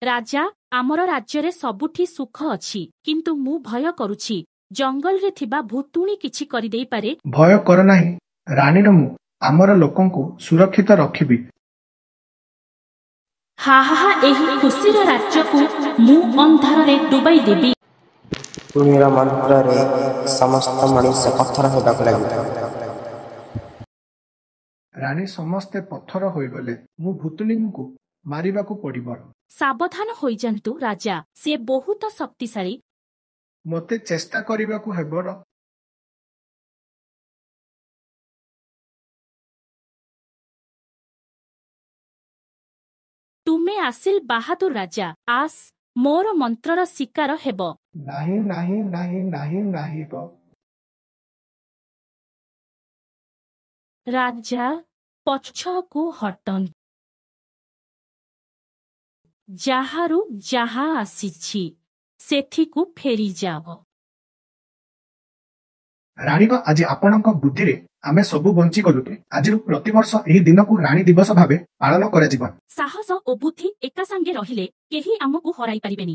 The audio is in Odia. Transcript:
ରାଜା, ଆମର ରାଜ୍ୟରେ ସବୁଠି ସୁଖ ଅଛି, କିନ୍ତୁ ମୁଁ ଭୟ କରୁଛି ଜଙ୍ଗଲରେ ଥିବା ଭୁତୁଣୀ କିଛି କରିଦେଇପାରେ। ଭୟ କର ନାହିଁ, ରାଣୀର ମୁଁ ଆମର ଲୋକଙ୍କୁ ସୁରକ୍ଷିତ ରଖିବି। ହାହା, ଏହି ଖୁସିର ରାଜ୍ୟକୁ ମୁଁ ଅନ୍ଧାରରେ ଡୁବାଇ ଦେବି। ଭୁତୁଣୀର ମନ୍ତ୍ରରେ ସମସ୍ତ ମଣିଷ ପଥର ହେବାକୁ ଲାଗିଲା। ରାଣୀ ସମସ୍ତେ ପଥର ହୋଇଗଲେ। ମୁଁ ଭୁତୁଣୀଙ୍କୁ ମାରିବାକୁ ପଡ଼ିବ। ସାବଧାନ ହୋଇଯାନ୍ତୁ ରାଜା, ସେ ବହୁତ ଶକ୍ତିଶାଳୀ। ମୋତେ ଚେଷ୍ଟା କରିବାକୁ ହେବ। ତୁମେ ଆସିଲ ବାହାଦୁର ରାଜା, ଆସ ମୋର ମନ୍ତ୍ରର ଶିକାର ହେବ। ନାହିଁ ନାହିଁ ନାହିଁ ନାହିଁ ନାହିଁ ବ। ରାଜା ପଛକୁ ହଟନ୍ତୁ। ଯାହାରୁ ଯାହା ଆସିଛି ସେଥିକୁ ଫେରିଯାଅ। ରାଣୀଙ୍କ ଆଜି ଆପଣଙ୍କ ବୁଦ୍ଧିରେ ଆମେ ସବୁ ବଞ୍ଚିଗଲୁ। ଆଜିରୁ ପ୍ରତିବର୍ଷ ଏହି ଦିନକୁ ରାଣୀ ଦିବସ ଭାବେ ପାଳନ କରାଯିବ। ସାହସ ଓ ବୁଦ୍ଧି ଏକା ସାଙ୍ଗେ ରହିଲେ କେହି ଆମକୁ ହରାଇ ପାରିବେନି।